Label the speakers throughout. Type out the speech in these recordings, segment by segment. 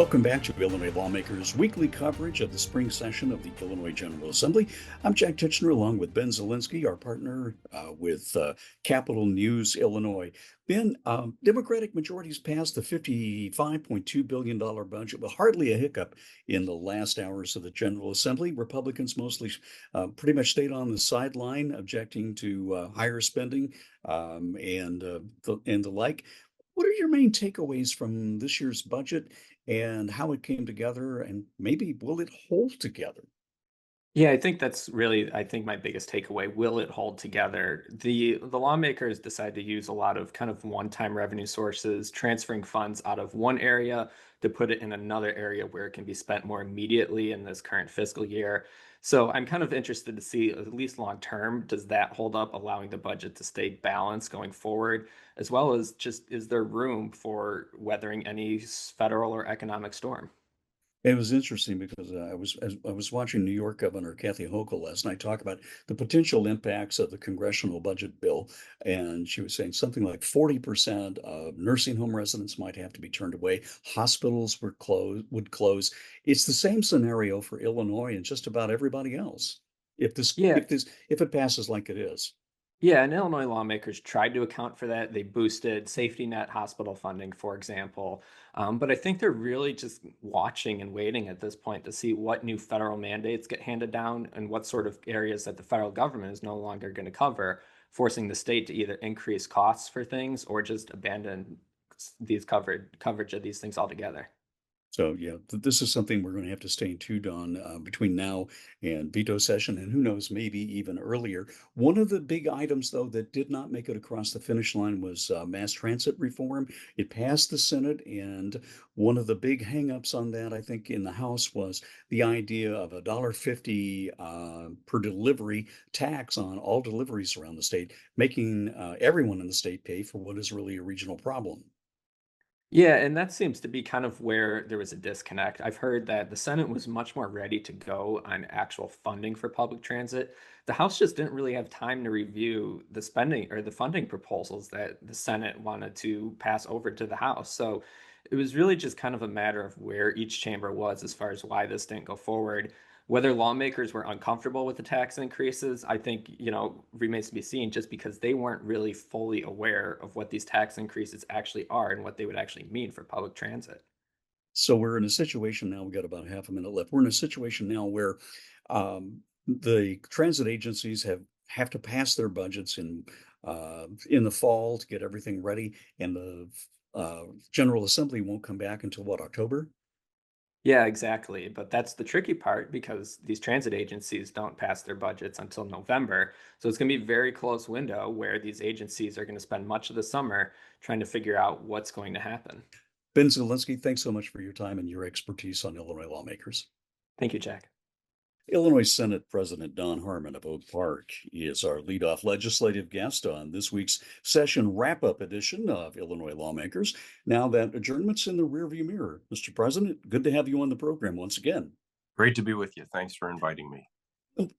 Speaker 1: Welcome back to Illinois Lawmakers' weekly coverage of the spring session of the Illinois General Assembly. I'm Jack Titchener along with Ben Zielinski, our partner with Capital News Illinois. Ben, Democratic majorities passed the $55.2 billion budget with hardly a hiccup in the last hours of the General Assembly. Republicans mostly pretty much stayed on the sideline, objecting to higher spending and the like. What are your main takeaways from this year's budget and how it came together, and maybe will it hold together?
Speaker 2: Yeah, I think that's really, I think my biggest takeaway. Will it hold together? The lawmakers decide to use a lot of kind of one-time revenue sources, transferring funds out of one area to put it in another area where it can be spent more immediately in this current fiscal year. So I'm kind of interested to see, at least long term, does that hold up, allowing the budget to stay balanced going forward, as well as just is there room for weathering any federal or economic storm?
Speaker 1: It was interesting because I was watching New York Governor Kathy Hochul last night talk about the potential impacts of the congressional budget bill, and she was saying something like 40% of nursing home residents might have to be turned away. Hospitals would close. It's the same scenario for Illinois and just about everybody else.
Speaker 2: Yeah,
Speaker 1: If it passes like it is.
Speaker 2: Yeah, and Illinois lawmakers tried to account for that. They boosted safety net hospital funding, for example. But I think they're really just watching and waiting at this point to see what new federal mandates get handed down and what sort of areas that the federal government is no longer going to cover, forcing the state to either increase costs for things or just abandon these coverage of these things altogether.
Speaker 1: So yeah, this is something we're going to have to stay tuned on between now and veto session, and who knows, maybe even earlier. One of the big items, though, that did not make it across the finish line was mass transit reform. It passed the Senate, and one of the big hangups on that, I think, in the House was the idea of $1.50 per delivery tax on all deliveries around the state, making everyone in the state pay for what is really a regional problem.
Speaker 2: Yeah, and that seems to be kind of where there was a disconnect. I've heard that the Senate was much more ready to go on actual funding for public transit. The House just didn't really have time to review the spending or the funding proposals that the Senate wanted to pass over to the House. So it was really just kind of a matter of where each chamber was as far as why this didn't go forward. Whether lawmakers were uncomfortable with the tax increases, I think, remains to be seen just because they weren't really fully aware of what these tax increases actually are and what they would actually mean for public transit.
Speaker 1: So we're in a situation now, we've got about half a minute left. We're in a situation now where the transit agencies have to pass their budgets in the fall to get everything ready, and the General Assembly won't come back until what, October?
Speaker 2: Yeah, exactly. But that's the tricky part because these transit agencies don't pass their budgets until November. So it's going to be a very close window where these agencies are going to spend much of the summer trying to figure out what's going to happen.
Speaker 1: Ben Zielinski, thanks so much for your time and your expertise on Illinois lawmakers.
Speaker 2: Thank you, Jack.
Speaker 1: Illinois Senate President Don Harmon of Oak Park is our leadoff legislative guest on this week's session wrap-up edition of Illinois Lawmakers. Now that adjournment's in the rearview mirror, Mr. President, good to have you on the program once again.
Speaker 3: Great to be with you. Thanks for inviting me.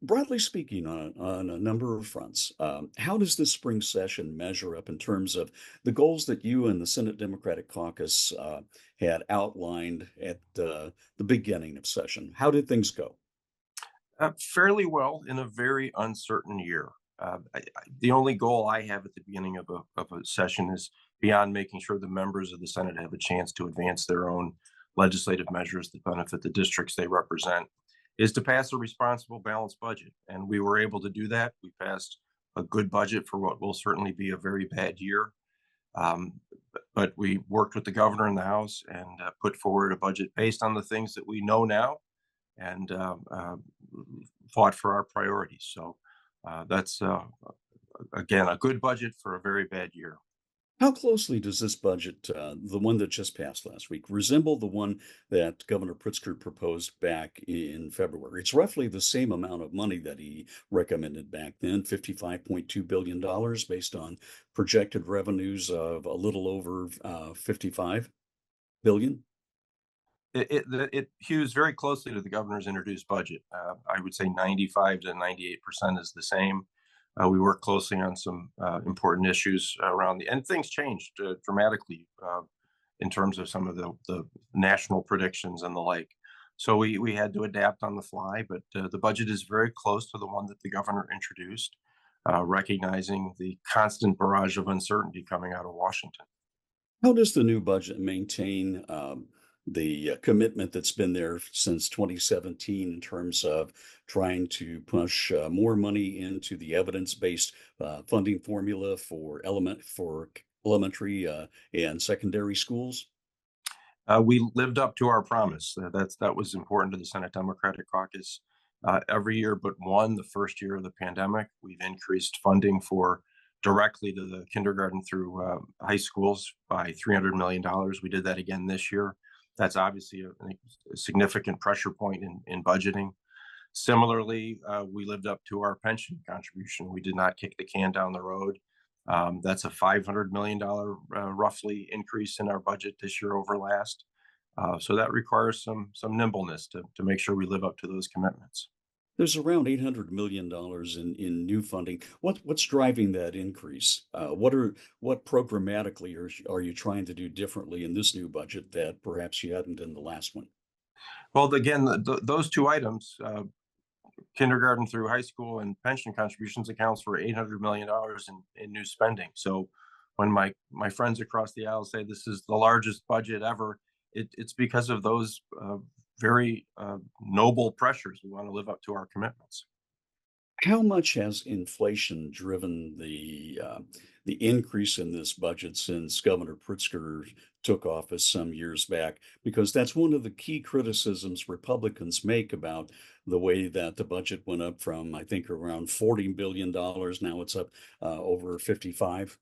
Speaker 1: Broadly speaking, on a number of fronts, how does this spring session measure up in terms of the goals that you and the Senate Democratic Caucus had outlined at the beginning of session? How did things go?
Speaker 3: Fairly well in a very uncertain year. The only goal I have at the beginning of a session is beyond making sure the members of the Senate have a chance to advance their own legislative measures that benefit the districts they represent, is to pass a responsible, balanced budget. And we were able to do that. We passed a good budget for what will certainly be a very bad year. Um, but we worked with the governor in the House and put forward a budget based on the things that we know now and fought for our priorities. So that's, again, a good budget for a very bad year.
Speaker 1: How closely does this budget, the one that just passed last week, resemble the one that Governor Pritzker proposed back in February? It's roughly the same amount of money that he recommended back then, $55.2 billion based on projected revenues of a little over 55 billion.
Speaker 3: It hews very closely to the governor's introduced budget. I would say 95 to 98% is the same. We work closely on some important issues around and things changed dramatically in terms of some of the national predictions and the like. So we had to adapt on the fly, but the budget is very close to the one that the governor introduced, recognizing the constant barrage of uncertainty coming out of Washington.
Speaker 1: How does the new budget maintain the commitment that's been there since 2017 in terms of trying to push more money into the evidence-based funding formula for elementary and secondary schools?
Speaker 3: We lived up to our promise. That was important to the Senate Democratic Caucus. Every year but one, the first year of the pandemic, we've increased funding for directly to the kindergarten through high schools by $300 million. We did that again this year. That's obviously a significant pressure point in budgeting. Similarly, we lived up to our pension contribution. We did not kick the can down the road. That's a $500 million roughly increase in our budget this year over last. So that requires some nimbleness to make sure we live up to those commitments.
Speaker 1: There's around $800 million in new funding. What's driving that increase? What programmatically are you trying to do differently in this new budget that perhaps you hadn't in the last one?
Speaker 3: Well, again, those two items, kindergarten through high school and pension contributions, accounts for $800 million in new spending. So when my friends across the aisle say this is the largest budget ever, it's because of those very noble pressures. We want to live up to our commitments.
Speaker 1: How much has inflation driven the increase in this budget since Governor Pritzker took office some years back? Because that's one of the key criticisms Republicans make about the way that the budget went up from, I think, around $40 billion. Now it's up over 55.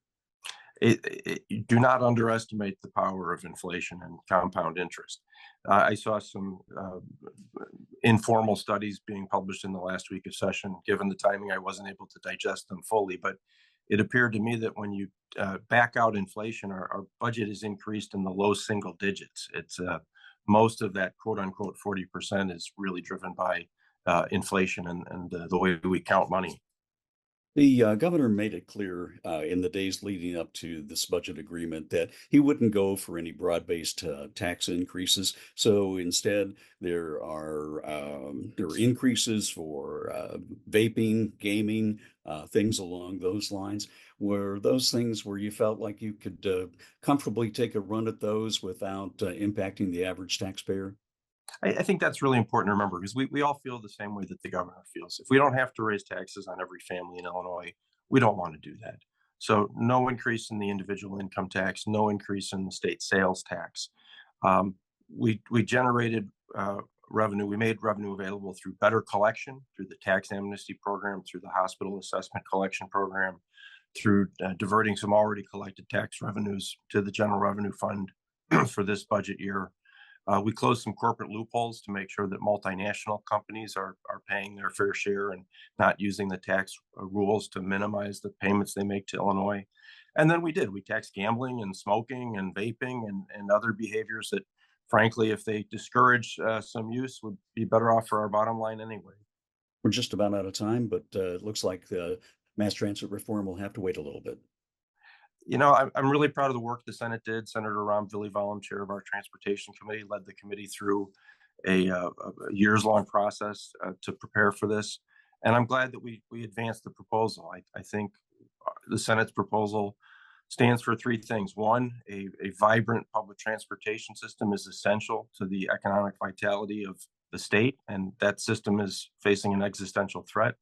Speaker 3: Do not underestimate the power of inflation and compound interest. I saw some informal studies being published in the last week of session. Given the timing, I wasn't able to digest them fully, but it appeared to me that when you back out inflation, our budget is increased in the low single digits. It's most of that quote unquote 40% is really driven by inflation and the way we count money.
Speaker 1: The governor made it clear in the days leading up to this budget agreement that he wouldn't go for any broad-based tax increases. So instead, there are increases for vaping, gaming, things along those lines. Were those things where you felt like you could comfortably take a run at those without impacting the average taxpayer?
Speaker 3: I think that's really important to remember because we all feel the same way that the governor feels. If we don't have to raise taxes on every family in Illinois, we don't want to do that. So no increase in the individual income tax, no increase in the state sales tax. We generated revenue. We made revenue available through better collection, through the tax amnesty program, through the hospital assessment collection program, through diverting some already collected tax revenues to the general revenue fund for this budget year. We closed some corporate loopholes to make sure that multinational companies are paying their fair share and not using the tax rules to minimize the payments they make to Illinois. And then we taxed gambling and smoking and vaping and other behaviors that, frankly, if they discourage some use, would be better off for our bottom line anyway.
Speaker 1: We're just about out of time, but it looks like the mass transit reform will have to wait a little bit.
Speaker 3: I'm really proud of the work the Senate did. Senator Ron Villivalum, chair of our Transportation Committee, led the committee through a years-long process to prepare for this. And I'm glad that we advanced the proposal. I think the Senate's proposal stands for three things. One, a vibrant public transportation system is essential to the economic vitality of the state, and that system is facing an existential threat.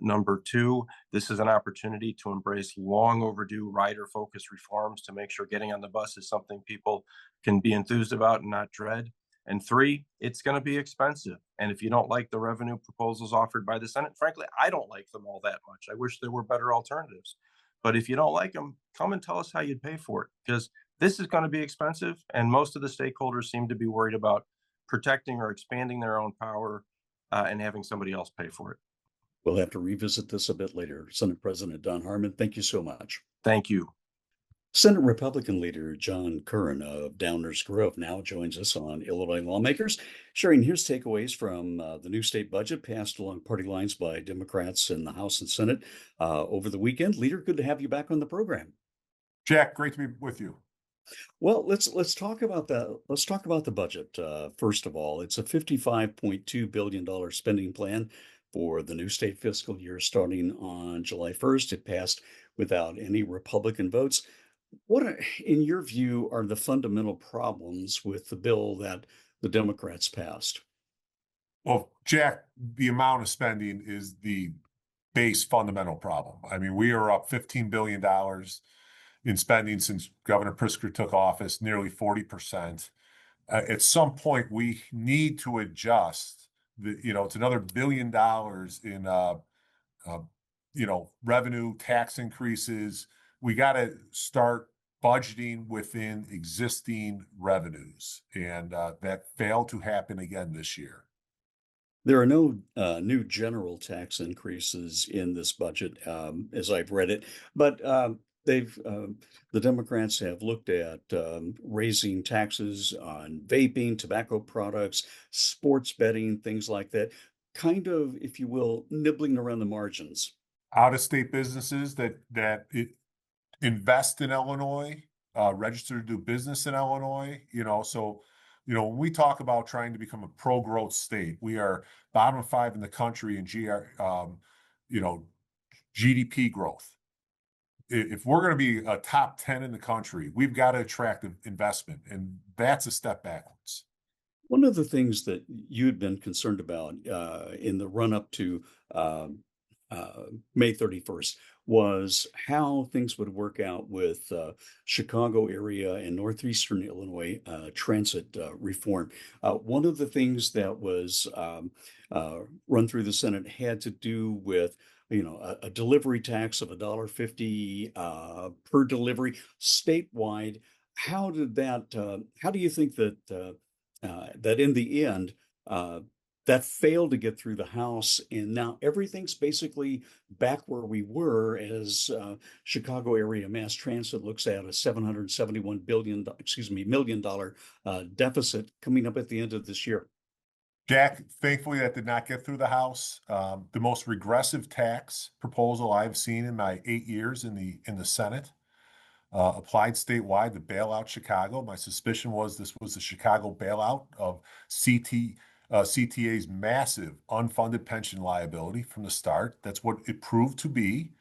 Speaker 3: Number two, this is an opportunity to embrace long overdue rider-focused reforms to make sure getting on the bus is something people can be enthused about and not dread. And three, it's going to be expensive. And if you don't like the revenue proposals offered by the Senate, frankly, I don't like them all that much. I wish there were better alternatives. But if you don't like them, come and tell us how you'd pay for it, because this is going to be expensive. And most of the stakeholders seem to be worried about protecting or expanding their own power and having somebody else pay for it.
Speaker 1: We'll have to revisit this a bit later. Senate President Don Harmon, thank you so much.
Speaker 3: Thank you.
Speaker 1: Senate Republican leader John Curran of Downers Grove now joins us on Illinois Lawmakers, sharing his takeaways from the new state budget passed along party lines by Democrats in the House and Senate over the weekend. Leader, good to have you back on the program.
Speaker 4: Jack, great to be with you.
Speaker 1: Well, let's talk about that. Let's talk about the budget. First of all, it's a $55.2 billion spending plan for the new state fiscal year starting on July 1st. It passed without any Republican votes. In your view, are the fundamental problems with the bill that the Democrats passed?
Speaker 4: Well, Jack, the amount of spending is the base fundamental problem. I mean, we are up $15 billion in spending since Governor Pritzker took office, nearly 40%. At some point, we need to adjust it's another $1 billion in, uh, revenue tax increases. We got to start budgeting within existing revenues. And that failed to happen again this year.
Speaker 1: There are no new general tax increases in this budget, as I've read it, but the Democrats have looked at raising taxes on vaping, tobacco products, sports betting, things like that, kind of, if you will, nibbling around the margins.
Speaker 4: Out-of-state businesses that invest in Illinois, register to do business in Illinois, so, when we talk about trying to become a pro-growth state, we are bottom of 5 in the country in you know, GDP growth. If we're going to be a top 10 in the country, we've got to attract investment, and that's a step backwards.
Speaker 1: One of the things that you'd been concerned about in the run-up to um, May 31st was how things would work out with Chicago area and northeastern Illinois transit reform. One of the things that was run through the Senate had to do with a delivery tax of $1.50 per delivery statewide. How do you think that in the end, uh, that failed to get through the House, and now everything's basically back where we were as Chicago area mass transit looks at a $771 million deficit coming up at the end of this year.
Speaker 4: Jack, thankfully, that did not get through the House. The most regressive tax proposal I've seen in my 8 years in the Senate. Applied statewide to bail out Chicago. My suspicion was this was a Chicago bailout of CTA's massive unfunded pension liability from the start. That's what it proved to be.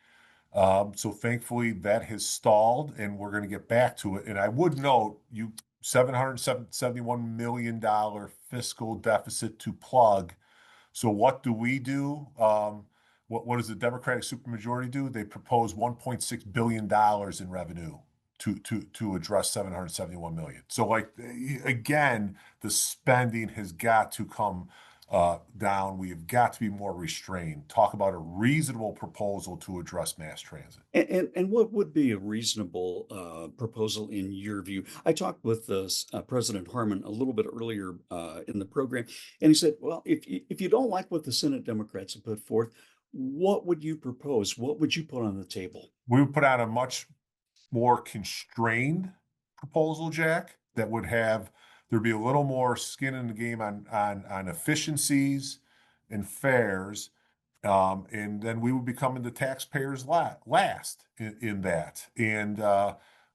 Speaker 4: So thankfully that has stalled, and we're going to get back to it. And I would note, you $771 million fiscal deficit to plug. So what do we do? What does the Democratic supermajority do? They propose $1.6 billion in revenue to address 771 million. So again, the spending has got to come down. We have got to be more restrained. Talk about a reasonable proposal to address mass transit.
Speaker 1: And what would be a reasonable proposal in your view? I talked with President Harmon a little bit earlier in the program, and he said, "Well, if you don't like what the Senate Democrats have put forth, what would you propose? What would you put on the table?"
Speaker 4: We would put out a much more constrained proposal, Jack, that would have there'd be a little more skin in the game on efficiencies and fares, and then we would be coming to taxpayers last in that. And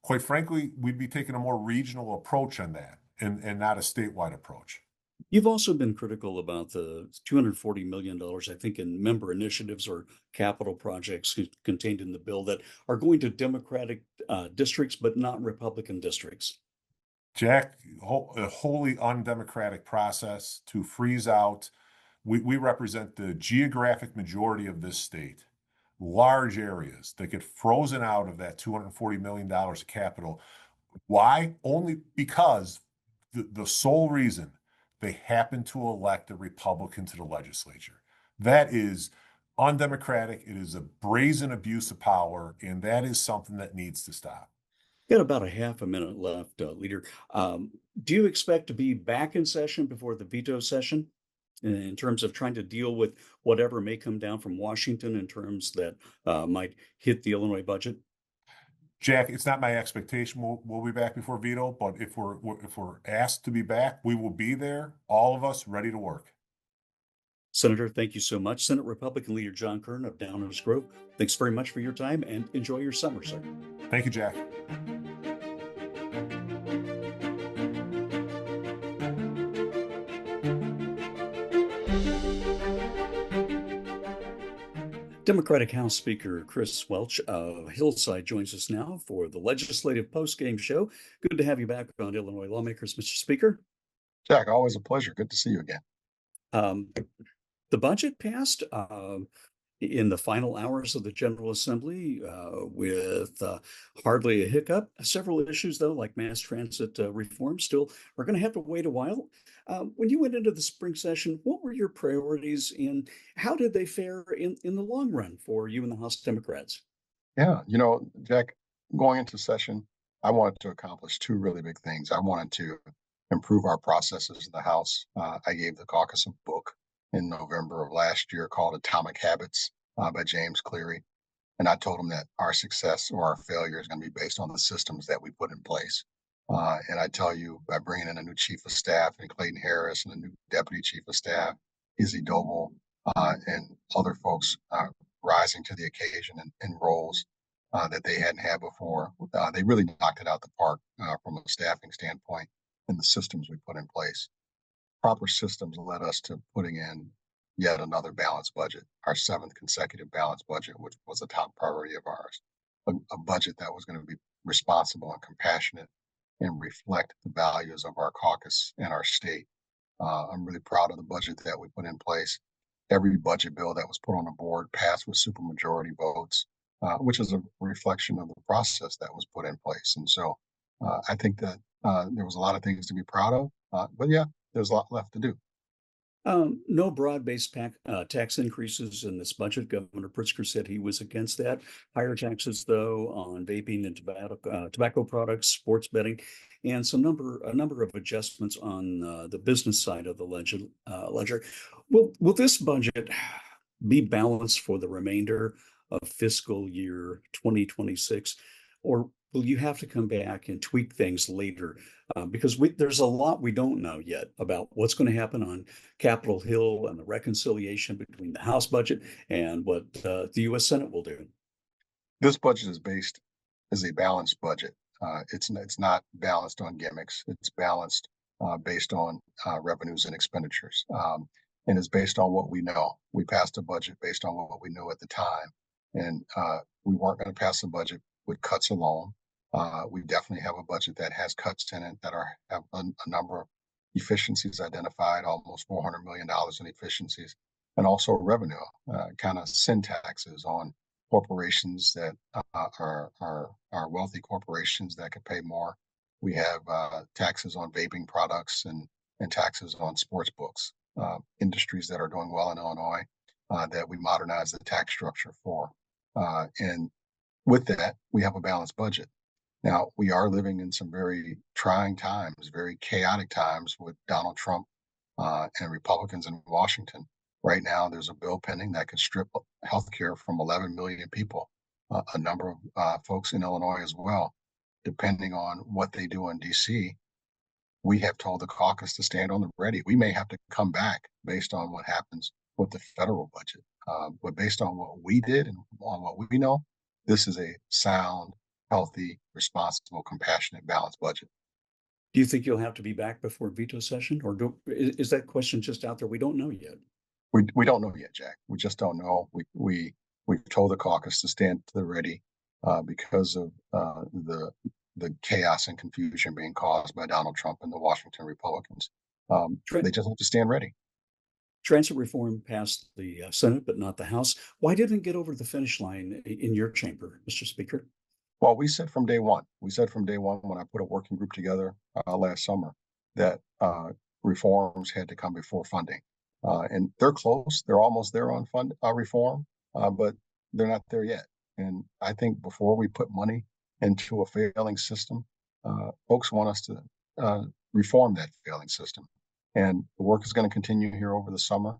Speaker 4: quite frankly, we'd be taking a more regional approach on that, and not a statewide approach.
Speaker 1: You've also been critical about the $240 million, I think, in member initiatives or capital projects contained in the bill that are going to Democratic districts, but not Republican districts.
Speaker 4: Jack, a wholly undemocratic process to freeze out. We represent the geographic majority of this state. Large areas that get frozen out of that $240 million of capital. Why? Only because the sole reason they happen to elect a Republican to the legislature. That is undemocratic. It is a brazen abuse of power, and that is something that needs to stop.
Speaker 1: Got about a half a minute left, Leader. Do you expect to be back in session before the veto session in terms of trying to deal with whatever may come down from Washington in terms that might hit the Illinois budget?
Speaker 4: Jack, it's not my expectation we'll be back before veto, but if we're asked to be back, we will be there, all of us ready to work.
Speaker 1: Senator, thank you so much. Senate Republican Leader John Kern of Downers Grove, thanks very much for your time and enjoy your summer, sir.
Speaker 4: Thank you, Jack.
Speaker 1: Democratic House Speaker Chris Welch of Hillside joins us now for the legislative postgame show. Good to have you back on Illinois Lawmakers, Mr. Speaker.
Speaker 5: Jack, always a pleasure. Good to see you again.
Speaker 1: Um, the budget passed in the final hours of the General Assembly with hardly a hiccup. Several issues, though, like mass transit reform, still are going to have to wait a while. When you went into the spring session, what were your priorities and how did they fare in the long run for you and the House Democrats?
Speaker 5: Yeah, Jack, going into session, I wanted to accomplish two really big things. I wanted to improve our processes in the House. I gave the caucus a book in November of last year called Atomic Habits by James Cleary. And I told them that our success or our failure is going to be based on the systems that we put in place. And I tell you, by bringing in a new chief of staff and Clayton Harris and a new deputy chief of staff, Izzy Doble, and other folks rising to the occasion in roles that they hadn't had before, they really knocked it out the park from a staffing standpoint and the systems we put in place. Proper systems led us to putting in yet another balanced budget, our seventh consecutive balanced budget, which was a top priority of ours, a budget that was going to be responsible and compassionate and reflect the values of our caucus and our state. I'm really proud of the budget that we put in place. Every budget bill that was put on the board passed with supermajority votes, which is a reflection of the process that was put in place. And so I think that there was a lot of things to be proud of, but yeah, there's a lot left to do.
Speaker 1: No broad-based tax increases in this budget. Governor Pritzker said he was against that. Higher taxes, though, on vaping and tobacco products, sports betting, and a number of adjustments on the business side of the ledger. Will this budget be balanced for the remainder of fiscal year 2026, or will you have to come back and tweak things later? Because there's a lot we don't know yet about what's going to happen on Capitol Hill and the reconciliation between the House budget and what the U.S. Senate will do.
Speaker 5: This budget is a balanced budget. It's not balanced on gimmicks. It's balanced based on revenues and expenditures, and it's based on what we know. We passed a budget based on what we knew at the time, and we weren't going to pass a budget with cuts alone. We definitely have a budget that has cuts in it that have a number of efficiencies identified, almost $400 million in efficiencies, and also revenue, kind of sin taxes on corporations that are wealthy corporations that could pay more. We have taxes on vaping products and taxes on sports books, industries that are doing well in Illinois that we modernize the tax structure for. And with that, we have a balanced budget. Now, we are living in some very trying times, very chaotic times with Donald Trump and Republicans in Washington. Right now, there's a bill pending that could strip healthcare from 11 million people, a number of folks in Illinois as well. Depending on what they do in D.C., we have told the caucus to stand on the ready. We may have to come back based on what happens with the federal budget. But based on what we did and on what we know, this is a sound, healthy, responsible, compassionate, balanced budget.
Speaker 1: Do you think you'll have to be back before veto session, or is that question just out there? We don't know yet.
Speaker 5: We don't know yet, Jack. We just don't know. We've told the caucus to stand to the ready because of the chaos and confusion being caused by Donald Trump and the Washington Republicans. They just have to stand ready.
Speaker 1: Transit reform passed the Senate, but not the House. Why didn't it get over the finish line in your chamber, Mr. Speaker?
Speaker 5: Well, we said from day one when I put a working group together last summer that reforms had to come before funding. And they're close. They're almost there on reform, but they're not there yet. And I think before we put money into a failing system, folks want us to reform that failing system. And the work is going to continue here over the summer.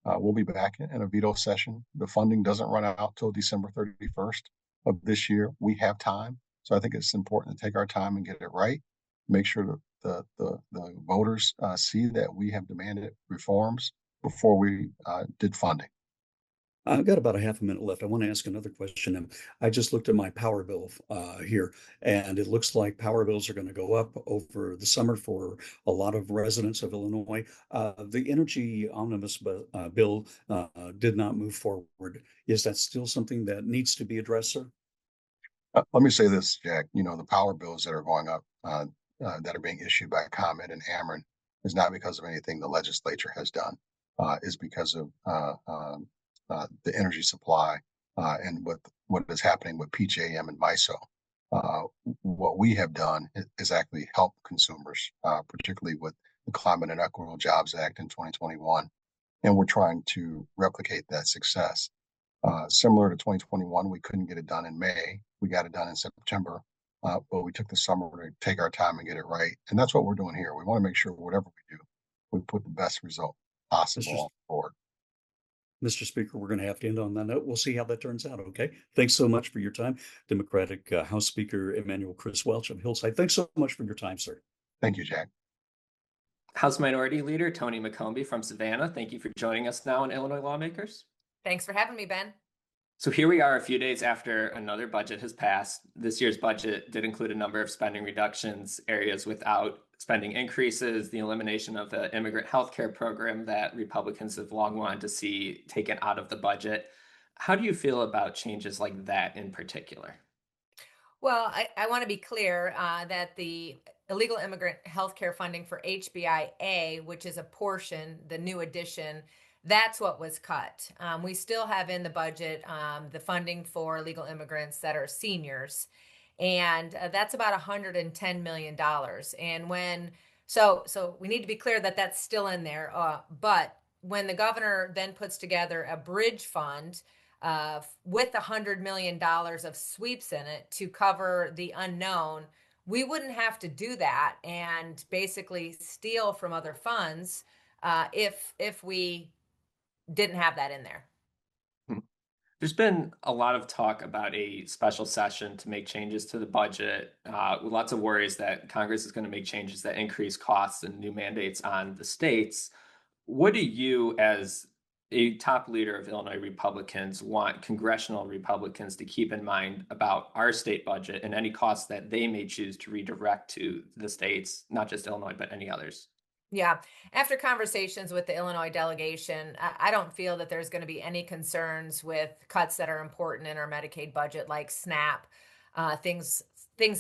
Speaker 5: We'll be back in a veto session. The funding doesn't run out till December 31st of this year. We have time. So I think it's important to take our time and get it right. Make sure that the voters see that we have demanded reforms before we did funding.
Speaker 1: I've got about a half a minute left. I want to ask another question. I just looked at my power bill here, and it looks like power bills are going to go up over the summer for a lot of residents of Illinois. The energy omnibus bill did not move forward. Is that still something that needs to be addressed, sir?
Speaker 5: Let me say this, Jack. You know, the power bills that are going up, that are being issued by ComEd and Ameren, is not because of anything the legislature has done. Is because of the energy supply and what is happening with PJM and MISO. Uh, what we have done is actually help consumers, particularly with the Climate and Equitable Jobs Act in 2021, and we're trying to replicate that success. Similar to 2021, we couldn't get it done in May. We got it done in September, but we took the summer to take our time and get it right. And that's what we're doing here. We want to make sure whatever we do, we put the best result possible
Speaker 1: Mr.
Speaker 5: on board.
Speaker 1: Mr. Speaker, we're going to have to end on that note. We'll see how that turns out. Okay. Thanks so much for your time. Democratic House Speaker Emmanuel Chris Welch of Hillside. Thanks so much for your time, sir.
Speaker 5: Thank you, Jack.
Speaker 2: House Minority Leader Tony McCombie from Savannah, thank you for joining us now on Illinois Lawmakers.
Speaker 6: Thanks for having me, Ben.
Speaker 2: So here we are a few days after another budget has passed. This year's budget did include a number of spending reductions, areas without spending increases, the elimination of the immigrant health care program that Republicans have long wanted to see taken out of the budget. How do you feel about changes like that in particular?
Speaker 6: Well, I want to be clear that the illegal immigrant health care funding for HBIA, which is a portion, the new addition, that's what was cut. We still have in the budget the funding for illegal immigrants that are seniors, and that's about $110 million. And so we need to be clear that that's still in there. But when the governor then puts together a bridge fund with $100 million of sweeps in it to cover the unknown, we wouldn't have to do that and basically steal from other funds if we didn't have that in there.
Speaker 2: There's been a lot of talk about a special session to make changes to the budget, with lots of worries that Congress is going to make changes that increase costs and new mandates on the states. What do you, as a top leader of Illinois Republicans, want congressional Republicans to keep in mind about our state budget and any costs that they may choose to redirect to the states, not just Illinois, but any others?
Speaker 6: Yeah. After conversations with the Illinois delegation, I don't feel that there's going to be any concerns with cuts that are important in our Medicaid budget, like SNAP, things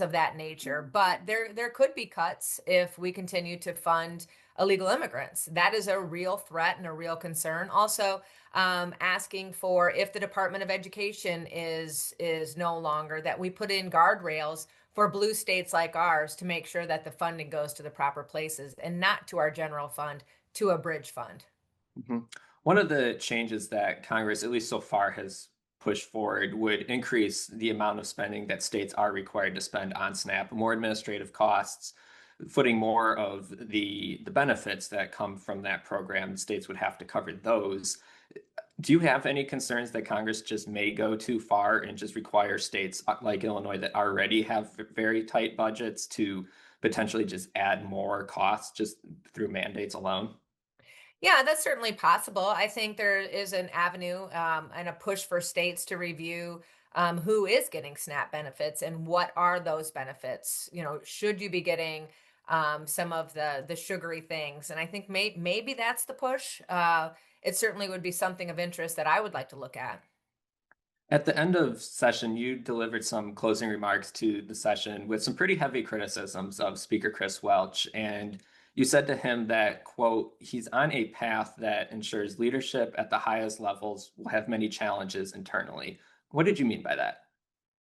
Speaker 6: of that nature. But there could be cuts if we continue to fund illegal immigrants. That is a real threat and a real concern. Also, asking for, if the Department of Education is no longer, that we put in guardrails for blue states like ours to make sure that the funding goes to the proper places and not to our general fund, to a bridge fund.
Speaker 2: Mm-hmm. One of the changes that Congress, at least so far, has pushed forward would increase the amount of spending that states are required to spend on SNAP, more administrative costs, footing more of the benefits that come from that program. States would have to cover those. Do you have any concerns that Congress just may go too far and just require states like Illinois that already have very tight budgets to potentially just add more costs just through mandates alone?
Speaker 6: Yeah, that's certainly possible. I think there is an avenue and a push for states to review who is getting SNAP benefits and what are those benefits. You know, should you be getting some of the sugary things? And I think maybe that's the push. It certainly would be something of interest that I would like to look at.
Speaker 2: At the end of session, you delivered some closing remarks to the session with some pretty heavy criticisms of Speaker Chris Welch. And you said to him that, quote, he's on a path that ensures leadership at the highest levels will have many challenges internally. What did you mean by that?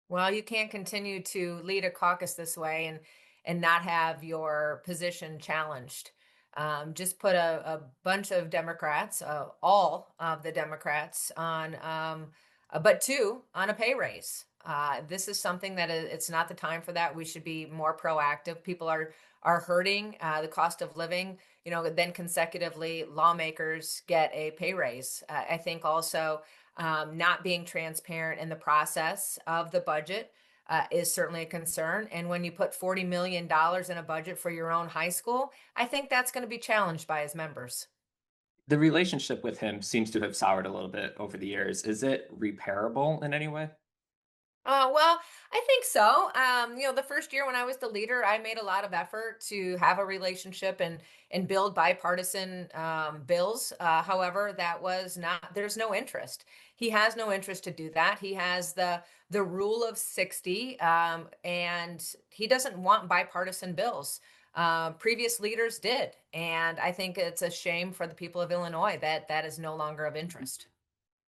Speaker 6: Well, you can't continue to lead a caucus this way and not have your position challenged. Just put a bunch of Democrats, all of the Democrats, on, but two on a pay raise. This is something that it's not the time for that. We should be more proactive. People are hurting. The cost of living. You know, then consecutively, lawmakers get a pay raise. I think also not being transparent in the process of the budget is certainly a concern. And when you put $40 million in a budget for your own high school, I think that's going to be challenged by his members.
Speaker 2: The relationship with him seems to have soured a little bit over the years. Is it repairable in any way?
Speaker 6: Well, I think so. The first year when I was the leader, I made a lot of effort to have a relationship and build bipartisan bills. However, that was not. There's no interest. He has no interest to do that. He has the rule of 60, and he doesn't want bipartisan bills. Previous leaders did, and I think it's a shame for the people of Illinois that that is no longer of interest.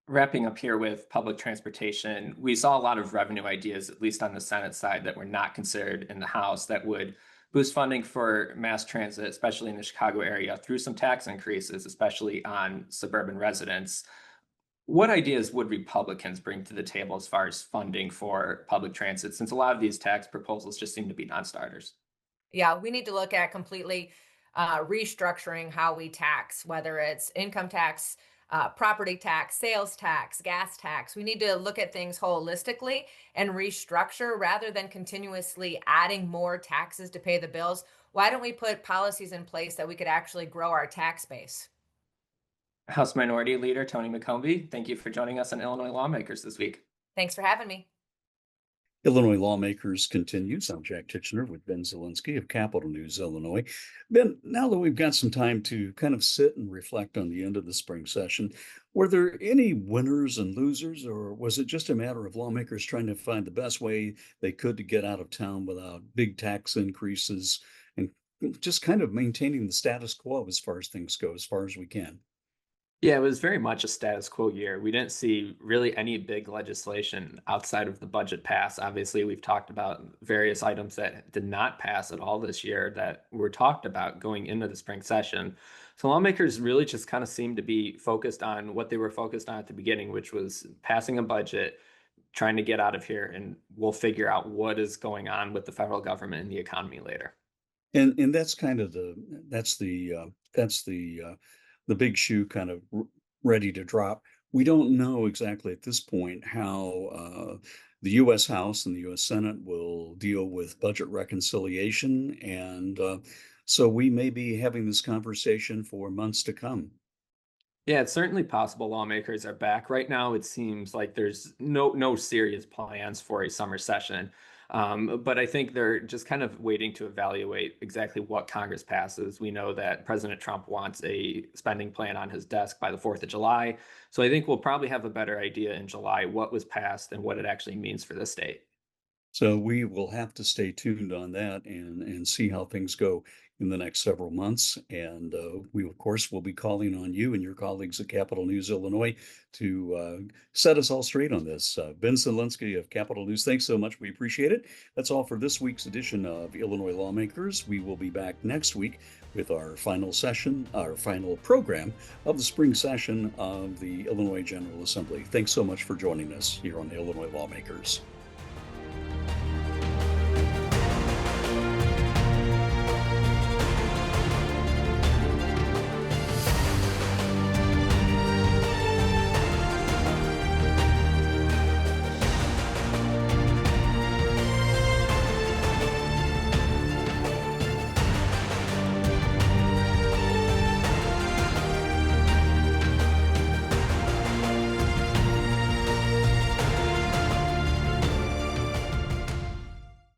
Speaker 2: Wrapping up here with public transportation, we saw a lot of revenue ideas, at least on the Senate side, that were not considered in the House that would boost funding for mass transit, especially in the Chicago area, through some tax increases, especially on suburban residents. What ideas would Republicans bring to the table as far as funding for public transit, since a lot of these tax proposals just seem to be non-starters?
Speaker 6: Yeah, we need to look at completely restructuring how we tax, whether it's income tax, property tax, sales tax, gas tax. We need to look at things holistically and restructure rather than continuously adding more taxes to pay the bills. Why don't we put policies in place that we could actually grow our tax base?
Speaker 2: House Minority Leader Tony McCombie, thank you for joining us on Illinois Lawmakers this week.
Speaker 6: Thanks for having me.
Speaker 1: Illinois Lawmakers continues. I'm Jack Titchener with Ben Zielinski of Capital News, Illinois. Ben, now that we've got some time to kind of sit and reflect on the end of the spring session, were there any winners and losers, or was it just a matter of lawmakers trying to find the best way they could to get out of town without big tax increases and just kind of maintaining the status quo as far as things go, as far as we can?
Speaker 2: Yeah, it was very much a status quo year. We didn't see really any big legislation outside of the budget pass. Obviously, we've talked about various items that did not pass at all this year that were talked about going into the spring session. So lawmakers really just kind of seemed to be focused on what they were focused on at the beginning, which was passing a budget, trying to get out of here, and we'll figure out what is going on with the federal government and the economy later.
Speaker 1: And that's kind of the big shoe kind of ready to drop. We don't know exactly at this point how the U.S. House and the U.S. Senate will deal with budget reconciliation, and so we may be having this conversation for months to come.
Speaker 2: Yeah, it's certainly possible lawmakers are back. Right now, it seems like there's no serious plans for a summer session. But I think they're just kind of waiting to evaluate exactly what Congress passes. We know that President Trump wants a spending plan on his desk by the 4th of July. So I think we'll probably have a better idea in July what was passed and what it actually means for the state.
Speaker 1: So we will have to stay tuned on that and see how things go in the next several months. And we, of course, will be calling on you and your colleagues at Capital News Illinois to set us all straight on this. Ben Zielinski of Capital News, thanks so much. We appreciate it. That's all for this week's edition of Illinois Lawmakers. We will be back next week with our final session, our final program of the spring session of the Illinois General Assembly. Thanks so much for joining us here on Illinois Lawmakers.